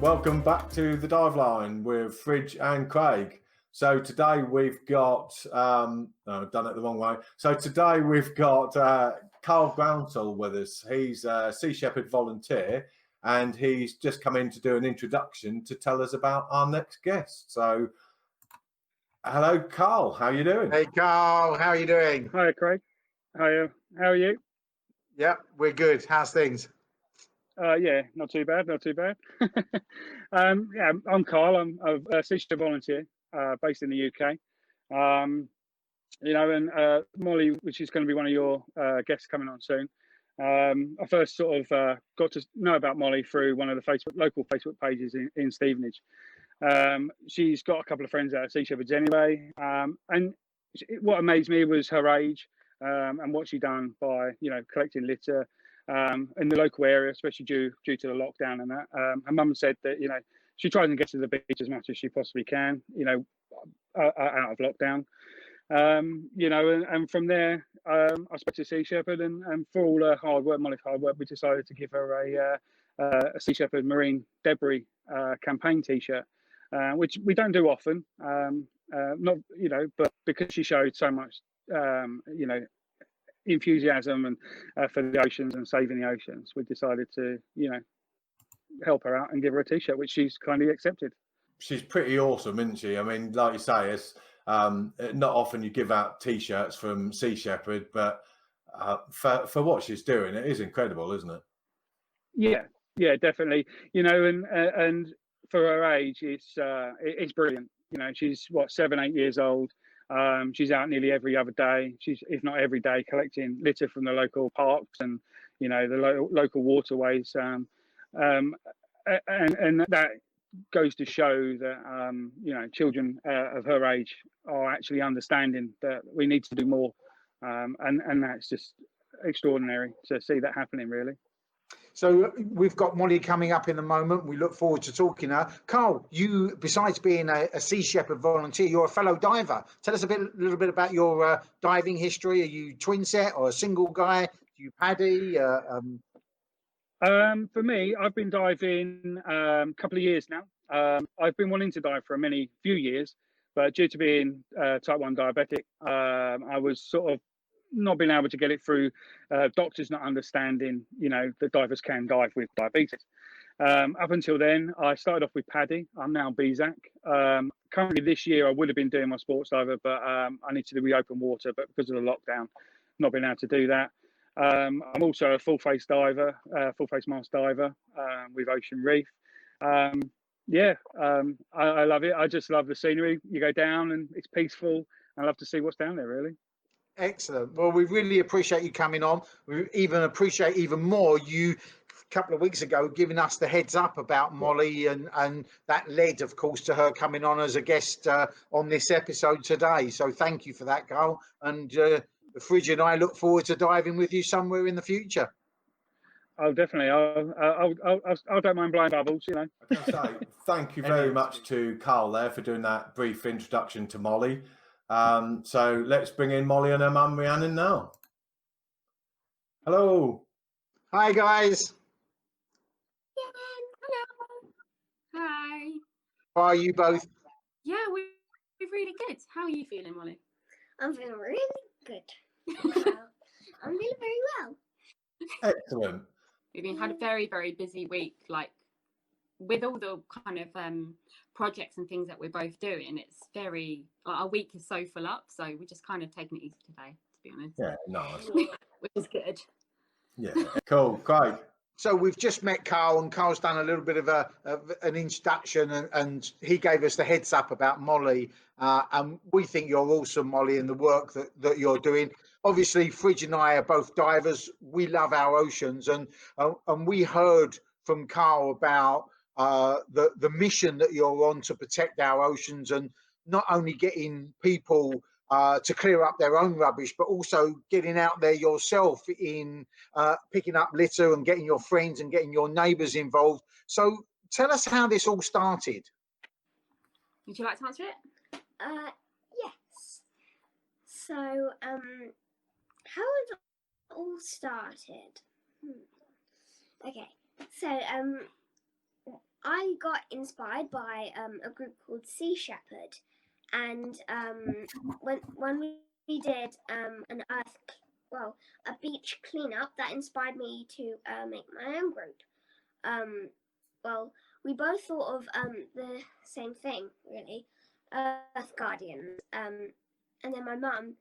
Welcome back to the Dive Line with Fridge and Craig. So today we've got, no, I've done it the wrong way. So today we've got Carl Groundsel with us. He's a Sea Shepherd volunteer and he's just come in to do an introduction to tell us about our next guest. So hello, Carl. How are you doing? Hey, Carl. How are you doing? Hi, Craig. How are you? Yeah, we're good. How's things? Yeah, not too bad, not too bad. Yeah, I'm Carl. I'm a Sea Shepherd volunteer based in the UK. And Molly, which is going to be one of your guests coming on soon. I first sort of got to know about Molly through one of the local Facebook pages in Stevenage. She's got a couple of friends out of Sea Shepherds anyway. And what amazed me was her age and what she'd done by, collecting litter in the local area, especially due to the lockdown and that. Her mum said that, she tries and gets to the beach as much as she possibly can, out of lockdown. And from there, I spoke to Sea Shepherd, and for all her hard work, Molly's hard work, we decided to give her a Sea Shepherd marine debris campaign T-shirt, which we don't do often. Not, but because she showed so much, enthusiasm and for the oceans and saving the oceans, we decided to, help her out and give her a T-shirt, which she's kindly accepted. She's pretty awesome, isn't she? I mean, like you say, it's not often you give out T-shirts from Sea Shepherd, but for what she's doing, it is incredible, isn't it? Yeah, definitely. And for her age, it's brilliant. She's 7, 8 years old. She's out nearly every other day. She's, if not every day, collecting litter from the local parks and the local waterways. And that goes to show that children of her age are actually understanding that we need to do more, and that's just extraordinary to see that happening, really. So we've got Molly coming up in a moment. We look forward to talking to her. Carl, you, besides being a Sea Shepherd volunteer, you're a fellow diver. Tell us a little bit about your diving history. Are you twin set or a single guy? Do you paddy? For me, I've been diving a couple of years now. I've been wanting to dive for a few years, but due to being type 1 diabetic, I was sort of not being able to get it through. Doctors not understanding, that divers can dive with diabetes. Up until then, I started off with paddy. I'm now BZAC. Currently this year, I would have been doing my sports diver, but I need to do the open water, but because of the lockdown, not been able to do that. I'm also a full face diver, full face mask diver with Ocean Reef. I love it. I just love the scenery. You go down and it's peaceful. I love to see what's down there, really. Excellent. Well, we really appreciate you coming on. We appreciate even more you a couple of weeks ago giving us the heads up about Molly, and that led, of course, to her coming on as a guest on this episode today. So thank you for that, Carl. And Fridge and I look forward to diving with you somewhere in the future. Oh, definitely. I don't mind blind bubbles, I can say thank you very much to Carl there for doing that brief introduction to Molly. So let's bring in Molly and her mum Rhiannon now. Hello. Hi, guys. Hello. Hi. How are you both? Yeah, we're really good. How are you feeling, Molly? I'm feeling really good. I'm feeling very well. Excellent. We've had a very, very busy week, like with all the kind of projects and things that we're both doing. It's very, our week is so full up, so we're just kind of taking it easy today, to be honest. Yeah, nice. Which is good. Yeah, cool, great. So we've just met Carl, and Carl's done a little bit of an introduction, and he gave us the heads up about Molly. And we think you're awesome, Molly, in the work that you're doing. Obviously, Fridge and I are both divers. We love our oceans, and we heard from Carl about the mission that you're on to protect our oceans, and not only getting people to clear up their own rubbish, but also getting out there yourself in picking up litter and getting your friends and getting your neighbours involved. So tell us how this all started. Would you like to answer it? Yes. So, how it all started? Okay. So, I got inspired by a group called Sea Shepherd, and when we did a beach cleanup, that inspired me to make my own group. We both thought of the same thing, really, Earth Guardians, and then my mum,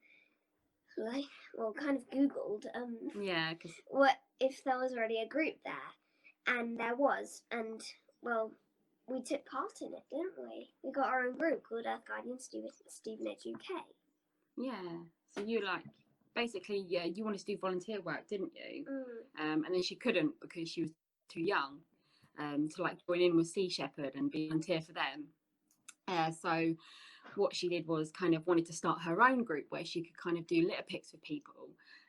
kind of Googled, what if there was already a group there, and there was, and we took part in it, didn't we? We got our own group called Earth Guardians Stevenage UK. Yeah. So you basically, you wanted to do volunteer work, didn't you? And then she couldn't because she was too young to join in with Sea Shepherd and be volunteer for them. So what she did was kind of wanted to start her own group where she could kind of do litter picks with people.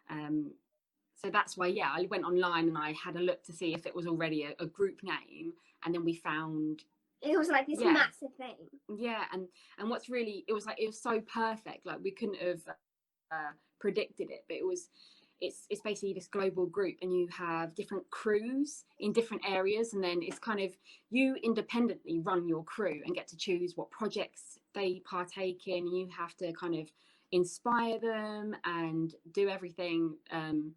So that's why, I went online and I had a look to see if it was already a group name, and then we found it was like this massive thing. Yeah, and what's really, it was so perfect. We couldn't have predicted it, but it's basically this global group, and you have different crews in different areas, and then it's kind of you independently run your crew and get to choose what projects they partake in, and you have to kind of inspire them and do everything, and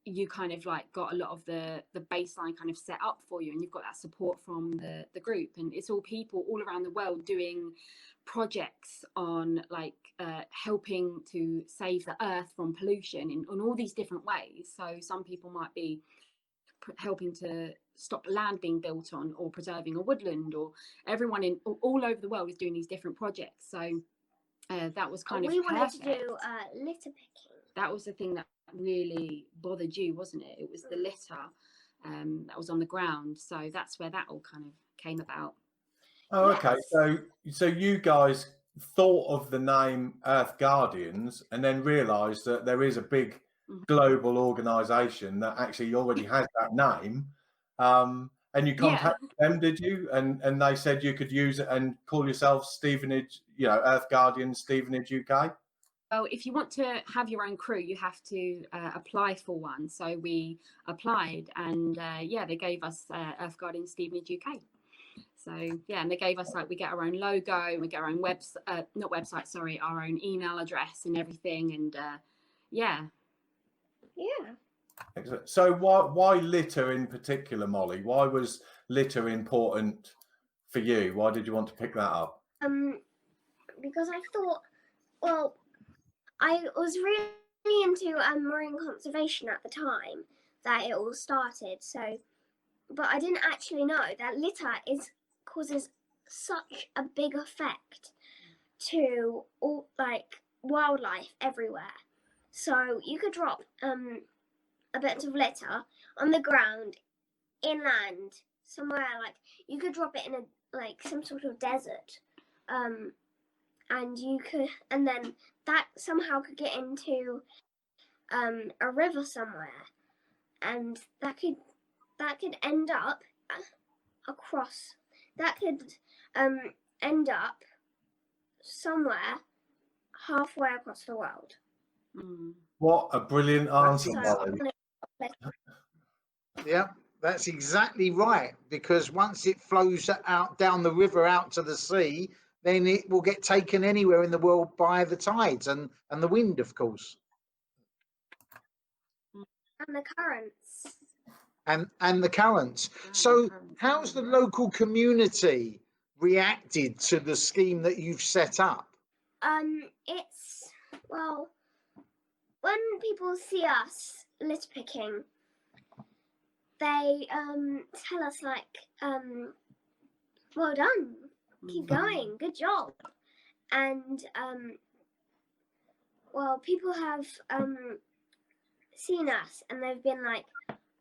you kind of got a lot of the baseline kind of set up for you, and you've got that support from the group, and it's all people all around the world doing projects on helping to save the earth from pollution in all these different ways. So some people might be helping to stop land being built on, or preserving a woodland, or everyone all over the world is doing these different projects. So that was kind of we wanted perfect. to do litter picking. That was the thing that really bothered you, wasn't it? It was the litter that was on the ground. So that's where that all kind of came about. Oh, Yes. okay. So you guys thought of the name Earth Guardians and then realised that there is a big global organisation that actually already has that name. And you contacted them, did you? And they said you could use it and call yourself Stevenage, Earth Guardians Stevenage UK? Well, if you want to have your own crew, you have to apply for one. So we applied, and they gave us Earth Guardians Stevenage UK. So and they gave us we get our own logo, we get our own our own email address and everything, and Excellent. So why litter in particular, Molly? Why was litter important for you? Why did you want to pick that up? Because I thought, I was really into marine conservation at the time that it all started. So, but I didn't actually know that litter causes such a big effect to all wildlife everywhere. So you could drop a bit of litter on the ground, inland, somewhere you could drop it in some sort of desert, and then that somehow could get into a river somewhere, and that could end up across. That could end up somewhere halfway across the world. What a brilliant answer, Molly. Yeah, that's exactly right. Because once it flows out down the river out to the sea, then it will get taken anywhere in the world by the tides and the wind, of course. And the currents. And the currents. So how's the local community reacted to the scheme that you've set up? It's, when people see us litter picking, they tell us well done, keep going, good job. And people have seen us and they've been like,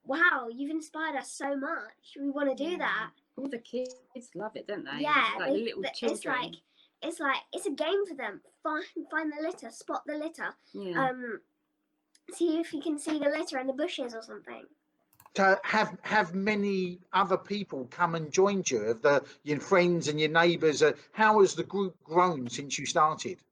wow, you've inspired us so much, we want to do that. All the kids love it, don't they? Yeah, little children. It's a game for them. Find the litter, spot the litter. Yeah. See if you can see the litter in the bushes or something. To have many other people come and join you, of your friends and your neighbours? How has the group grown since you started?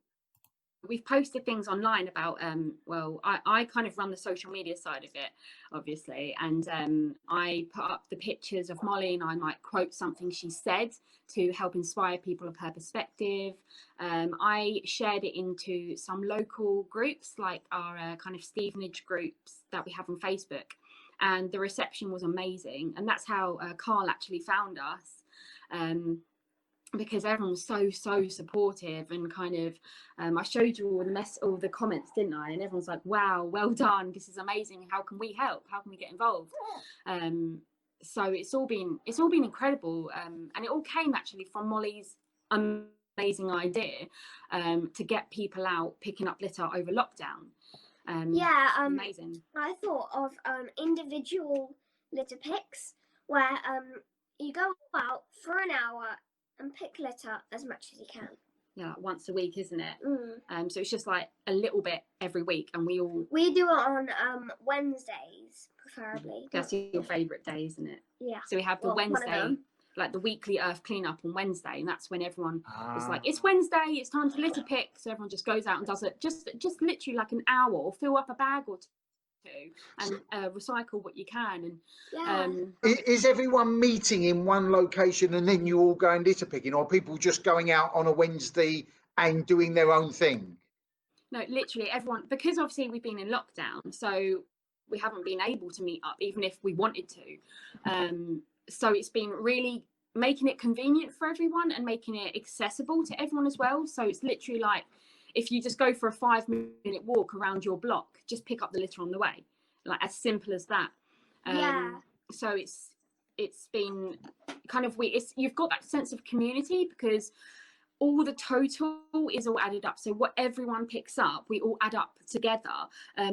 we've posted things online about well, I kind of run the social media side of it, obviously, and I put up the pictures of Molly, and I might quote something she said to help inspire people of her perspective. I shared it into some local groups, like our kind of Stevenage groups that we have on Facebook, and the reception was amazing, and that's how Carl actually found us. Because everyone was so supportive, and kind of I showed you all the comments, didn't I? And everyone's like, wow, well done, this is amazing, how can we help, how can we get involved? So it's all been incredible, and it all came actually from Molly's amazing idea to get people out picking up litter over lockdown. Amazing. I thought of individual litter picks where you go out for an hour and pick litter as much as you can. Yeah, like once a week, isn't it? So it's just like a little bit every week, and we do it on Wednesdays, preferably. That's your favourite day, isn't it? Yeah. So we have the Wednesday, like the weekly Earth cleanup on Wednesday, and that's when everyone is like, it's Wednesday, it's time to litter pick. So everyone just goes out and does it, just literally like an hour, or fill up a bag or two, and recycle what you can. And is everyone meeting in one location and then you all going litter picking, or people just going out on a Wednesday and doing their own thing? No, literally everyone, because obviously we've been in lockdown, so we haven't been able to meet up even if we wanted to. So it's been really making it convenient for everyone and making it accessible to everyone as well. So it's literally like, if you just go for a 5-minute walk around your block, just pick up the litter on the way, like as simple as that. So it's been kind of weird. You've got that sense of community because all the total is all added up. So what everyone picks up, we all add up together.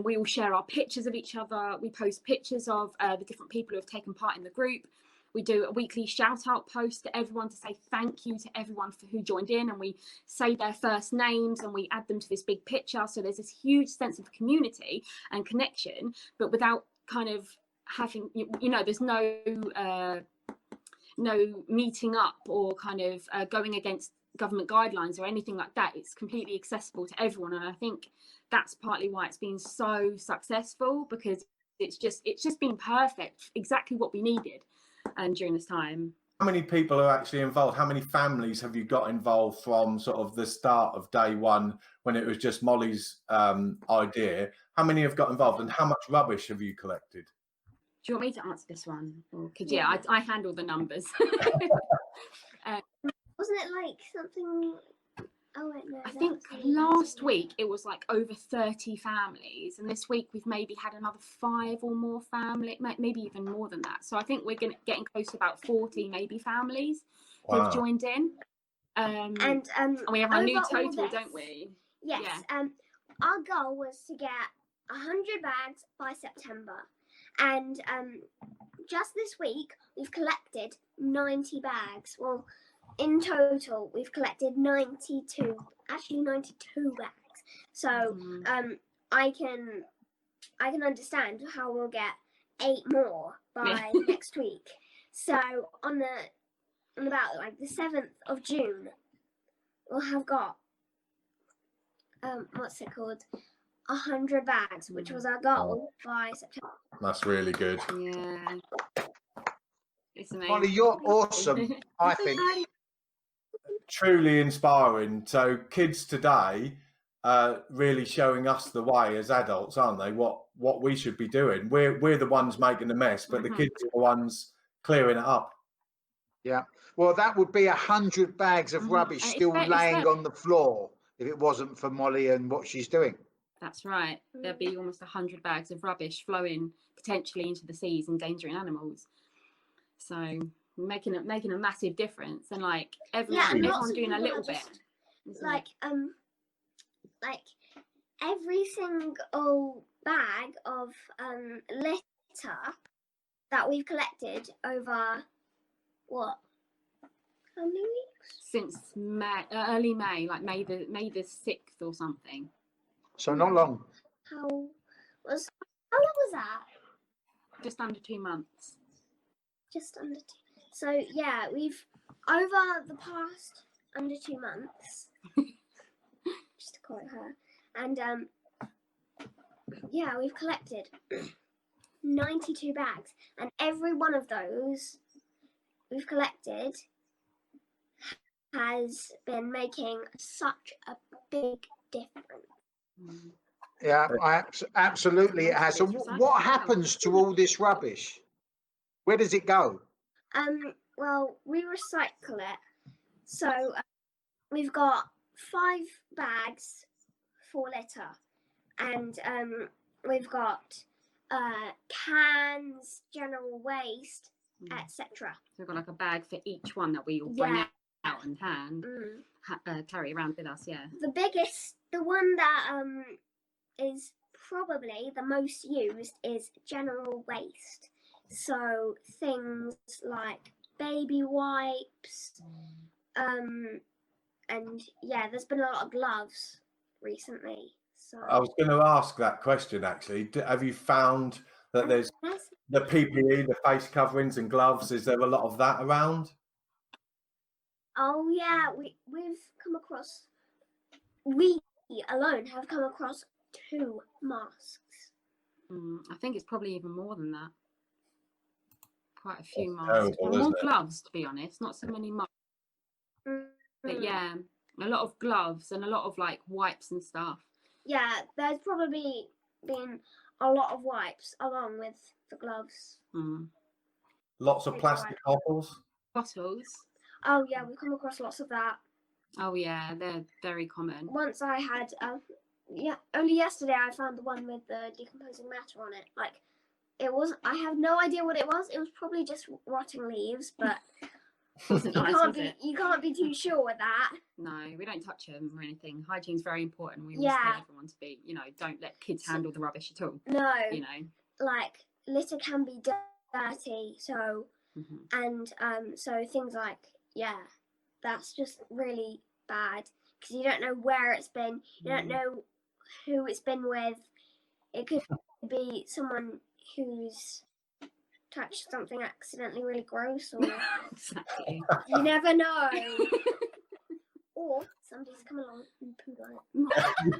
We all share our pictures of each other. We post pictures of the different people who have taken part in the group. We do a weekly shout out post to everyone to say thank you to everyone who joined in, and we say their first names and we add them to this big picture. So there's this huge sense of community and connection, but without kind of having, there's no meeting up or kind of going against government guidelines or anything like that. It's completely accessible to everyone, and I think that's partly why it's been so successful, because it's just been perfect, exactly what we needed during this time. How many people are actually involved? How many families have you got involved from sort of the start of day one, when it was just Molly's idea? How many have got involved, and how much rubbish have you collected? Do you want me to answer this one? Because I handle the numbers. Wasn't it like something? Oh wait, no. I think last week it was like over 30 families, and this week we've maybe had another 5 or more family, maybe even more than that. So I think we're getting close to about 40 maybe families who've joined in. And we have our new total, don't we? Yes. Yeah. Our goal was to get 100 bags by September, and just this week we've collected 90 bags. Well, in total, we've collected 92 bags. So I can understand how we'll get 8 more by next week. So on about like the 7th of June, we'll have got what's it called? 100 bags, which was our goal by September. That's really good. Yeah. It's amazing. Molly, you're awesome, I think. Truly inspiring. So kids today really showing us the way as adults, aren't they? What we should be doing. We're the ones making the mess, but the kids are the ones clearing it up. Yeah. Well, that would be 100 bags of rubbish still laying on the floor if it wasn't for Molly and what she's doing. That's right. There'll be almost 100 bags of rubbish flowing potentially into the seas, endangering animals. So making a massive difference, and like everyone's doing a little bit. Like every single bag of litter that we've collected over how many weeks? Since early May, like May the 6th or something. So not long. How long was that? Just under 2 months. Just under 2. So yeah, we've over the past under 2 months. Just to quote her. And yeah, we've collected 92 bags, and every one of those we've collected has been making such a big difference. Yeah, absolutely it has. So what happens to all this rubbish? Where does it go? Well, we recycle it. So we've got 5 bags for litter, and we've got cans, general waste, etc. So we've got like a bag for each one that we all bring out and carry around with us. Yeah. The one that is probably the most used is general waste. So things like baby wipes, and yeah, there's been a lot of gloves recently. So I was going to ask that question actually. Have you found that there's the PPE, the face coverings and gloves? Is there a lot of that around? Oh yeah, we've come across. We alone have come across 2 masks. I think it's probably even more than that. Quite a few That's masks. terrible, More gloves, to be honest. Not so many masks. But yeah, a lot of gloves and a lot of like wipes and stuff. Yeah, there's probably been a lot of wipes along with the gloves. Lots of plastic bottles. Bottles. Oh yeah, we've come across lots of that. Oh yeah, they're very common. Once I had, only yesterday I found the one with the decomposing matter on it. Like, it was, I have no idea what it was. It was probably just rotting leaves, but you can't be too sure with that. No, we don't touch them or anything. Hygiene's very important. We always tell everyone to be, don't let kids handle the rubbish at all. No, like litter can be dirty, so and so things like that's just really bad because you don't know where it's been, you don't know who it's been with. It could be someone who's touched something accidentally really gross, or exactly. You never know. Or somebody's come along and pooed on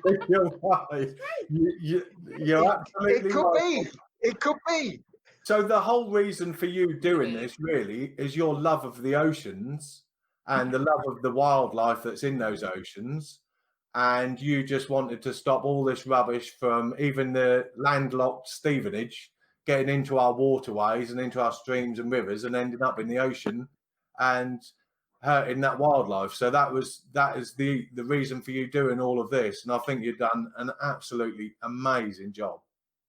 it. You're right. You're absolutely It could be. So the whole reason for you doing this really is your love of the oceans and the love of the wildlife that's in those oceans. And you just wanted to stop all this rubbish from even the landlocked Stevenage getting into our waterways and into our streams and rivers and ending up in the ocean and hurting that wildlife. So that is the reason for you doing all of this. And I think you've done an absolutely amazing job.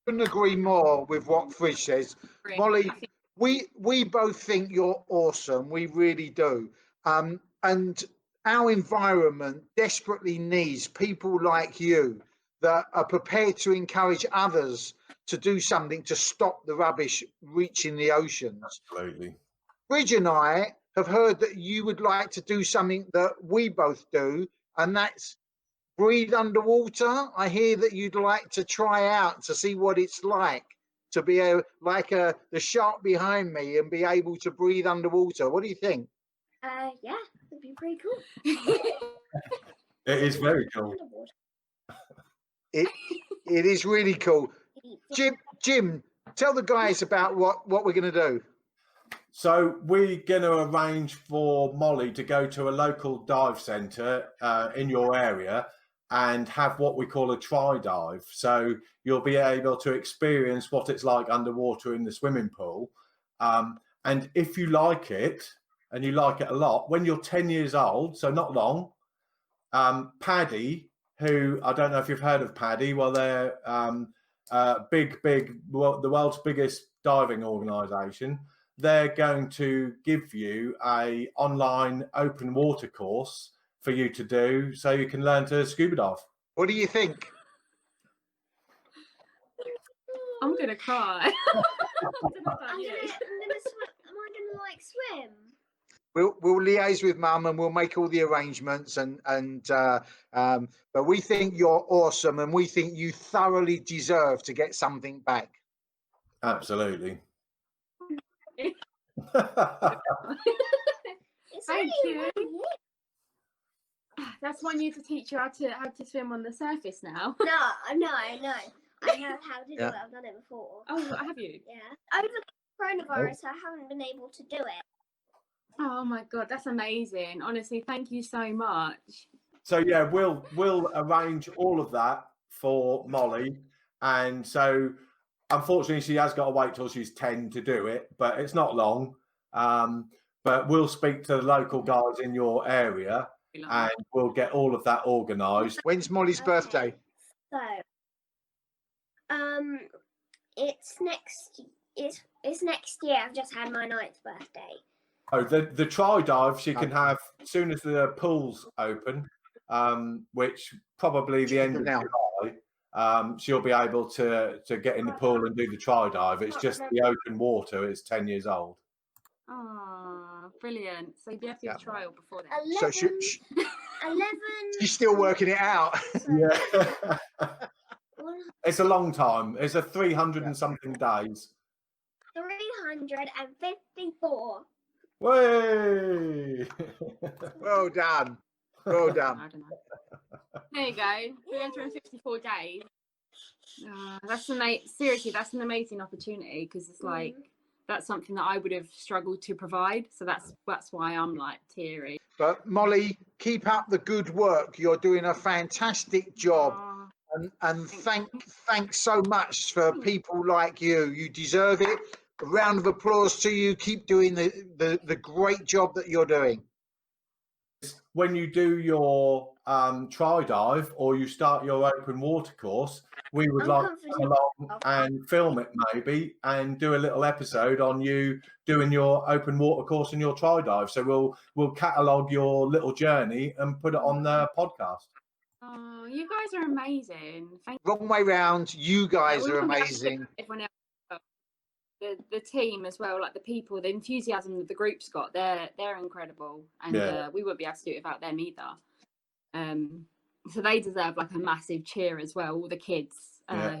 Couldn't agree more with what Fridge says. Molly, we both think you're awesome. We really do. And our environment desperately needs people like you that are prepared to encourage others to do something to stop the rubbish reaching the oceans. Absolutely. Bridge and I have heard that you would like to do something that we both do, and that's breathe underwater. I hear that you'd like to try out to see what it's like to be the shark behind me and be able to breathe underwater. What do you think? Yeah, it'd be pretty cool. It is very cool. It is really cool. Jim, tell the guys about what we're going to do. So we're going to arrange for Molly to go to a local dive centre in your area and have what we call a tri-dive. So you'll be able to experience what it's like underwater in the swimming pool. And if you like it, and you like it a lot, when you're 10 years old, so not long, Paddy, who, I don't know if you've heard of Paddy, well, they're the world's biggest diving organisation. They're going to give you a online open water course for you to do so you can learn to scuba dive. What do you think? I'm going to cry. Am I going to swim? We'll liaise with Mum and we'll make all the arrangements but we think you're awesome and we think you thoroughly deserve to get something back. Absolutely. Thank you. That's one you to teach you how to swim on the surface now. No, I know. I know how to do Yeah. it. I've done it before. Oh, have you? Yeah. Over coronavirus, I haven't been able to do it. Oh my God, that's amazing. Honestly, thank you so much. So yeah, we'll arrange all of that for Molly, and so unfortunately she has got to wait till she's 10 to do it, but it's not long. But we'll speak to the local guys in your area, and we'll get all of that organised. When's Molly's birthday? So, it's next year. I've just had my 9th birthday. Oh, the tri-dive she can have as soon as the pool's open, which probably the end of July. She'll be able to get in the pool and do the tri-dive. It's just the open water. It's 10 years old. Oh, brilliant. So you have to do a trial before that. 11. So 11. she's still working it out. Yeah. It's a long time. It's a 300 and something days. 354. Way! Well done. Well done. I don't know. There you go. 354 days. That's seriously, that's an amazing opportunity, because it's like that's something that I would have struggled to provide. So that's why I'm like teary. But Molly, keep up the good work. You're doing a fantastic job. And thanks so much for people like you. You deserve it. A round of applause to you. Keep doing the great job that you're doing. When you do your tri-dive or you start your open water course, we would like to come along and film it maybe and do a little episode on you doing your open water course and your tri-dive. So we'll catalogue your little journey and put it on the podcast. Oh, you guys are amazing. Wrong way round. You guys are amazing. Everyone else, the team as well, like the people, the enthusiasm that the group's got, they're incredible, and we wouldn't be able to do it without them either. So they deserve like a massive cheer as well. All the kids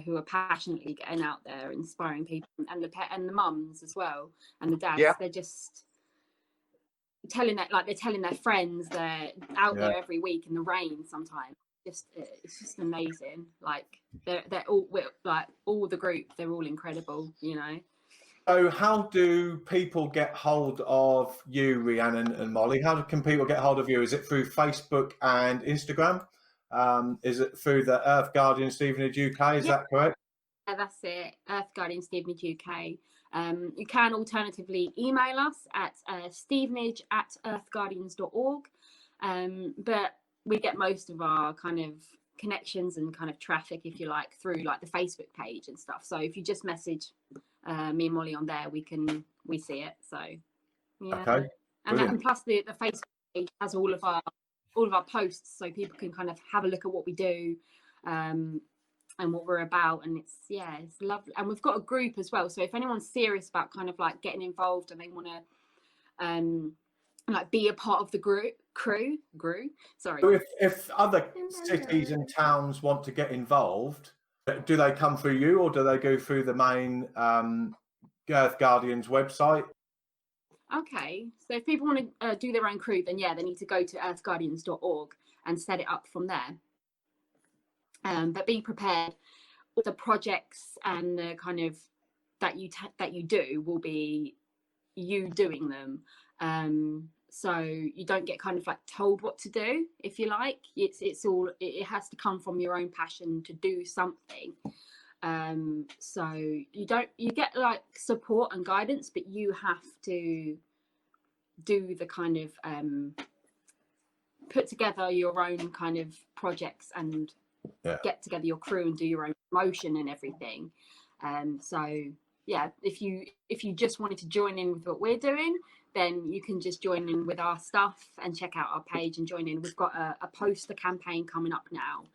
who are passionately getting out there, inspiring people, and the mums as well, and the dads. They're just telling their friends. They're out there every week in the rain sometimes. It's just amazing. Like they're all like all the group. They're all incredible. You know. So how do people get hold of you, Rhiannon and Molly? How can people get hold of you? Is it through Facebook and Instagram? Is it through the Earth Guardians Stevenage UK? Is that correct? Yeah, that's it. Earth Guardians Stevenage UK. You can alternatively email us at stevenage@earthguardians.org. But we get most of our kind of connections and kind of traffic, if you like, through like the Facebook page and stuff. So if you just message me and Molly on there, we see it. So yeah. Okay. And plus the Facebook page has all of our posts, so people can kind of have a look at what we do and what we're about. And it's lovely. And we've got a group as well, so if anyone's serious about kind of like getting involved and they want to like be a part of the crew. Sorry. So if other cities and towns want to get involved, do they come through you, or do they go through the main Earth Guardians website? Okay, so if people want to do their own crew, then they need to go to earthguardians.org and set it up from there. But be prepared. The projects and the kind of that you do will be you doing them. So you don't get kind of like told what to do, if you like. It has to come from your own passion to do something. So you get like support and guidance, but you have to do the kind of put together your own kind of projects and get together your crew and do your own promotion and everything. So if you just wanted to join in with what we're doing, then you can just join in with our stuff and check out our page and join in. We've got a poster campaign coming up now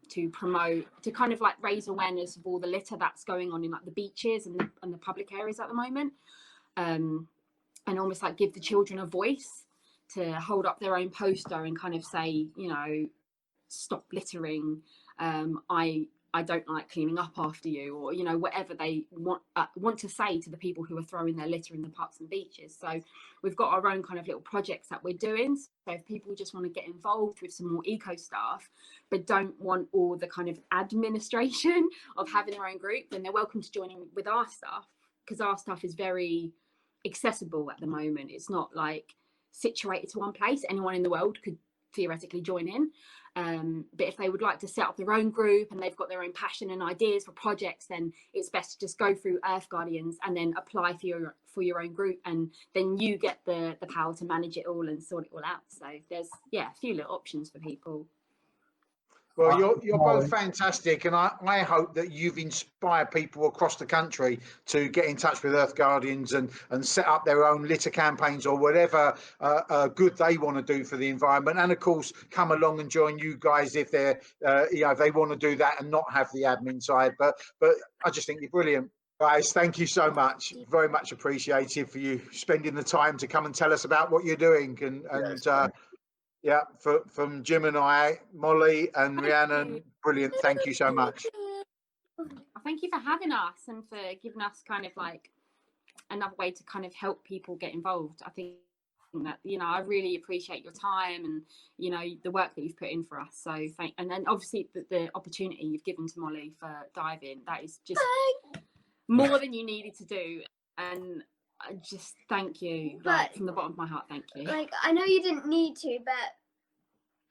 to promote, to kind of like raise awareness of all the litter that's going on in like the beaches and the public areas at the moment, and almost like give the children a voice to hold up their own poster and kind of say, you know, stop littering. I I don't like cleaning up after you, or, you know, whatever they want to say to the people who are throwing their litter in the parks and beaches. So we've got our own kind of little projects that we're doing. So if people just want to get involved with some more eco stuff, but don't want all the kind of administration of having their own group, then they're welcome to join in with our stuff, because our stuff is very accessible at the moment. It's not like situated to one place. Anyone in the world could theoretically join in. But if they would like to set up their own group and they've got their own passion and ideas for projects, then it's best to just go through Earth Guardians and then apply for your own group, and then you get the power to manage it all and sort it all out. So there's a few little options for people. Well, you're both fantastic, and I hope that you've inspired people across the country to get in touch with Earth Guardians and set up their own litter campaigns or whatever good they want to do for the environment. And of course, come along and join you guys if they're if they want to do that and not have the admin side. But I just think you're brilliant. Guys, thank you so much. Very much appreciated for you spending the time to come and tell us about what you're doing. Yeah, from Jim and I, Molly and Rhiannon, brilliant. Thank you so much. Thank you for having us and for giving us kind of like another way to kind of help people get involved. I think that, you know, I really appreciate your time and, you know, the work that you've put in for us. So and then obviously the opportunity you've given to Molly for diving, that is just more than you needed to do. And I just thank you, like, from the bottom of my heart. Thank you. Like, I know you didn't need to, but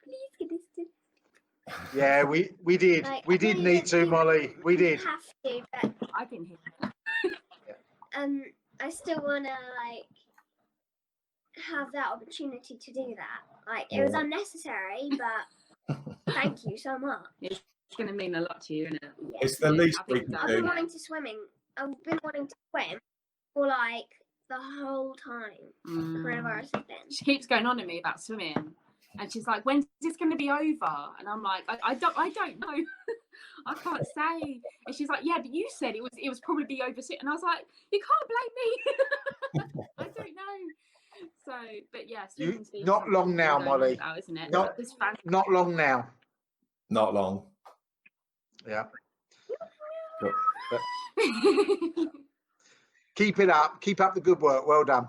please get this to. Yeah, we did. Like, we did need to, Molly. We did. Have to, but I didn't hear that. I still wanna like have that opportunity to do that. Like, it was unnecessary, but thank you so much. It's going to mean a lot to you, isn't it? Yeah. It's the least we can I've do. been wanting to swimming. I've been wanting to swim for like the whole time coronavirus has been. She keeps going on to me about swimming, and she's like, "When's this going to be over?" And I'm like, "I don't know. I can't say." And she's like, "Yeah, but you said it was probably be over soon." And I was like, "You can't blame me. I don't know." So, but yeah, not long now, Molly. About, isn't it? Not long now. Not long. Yeah. Keep it up. Keep up the good work. Well done.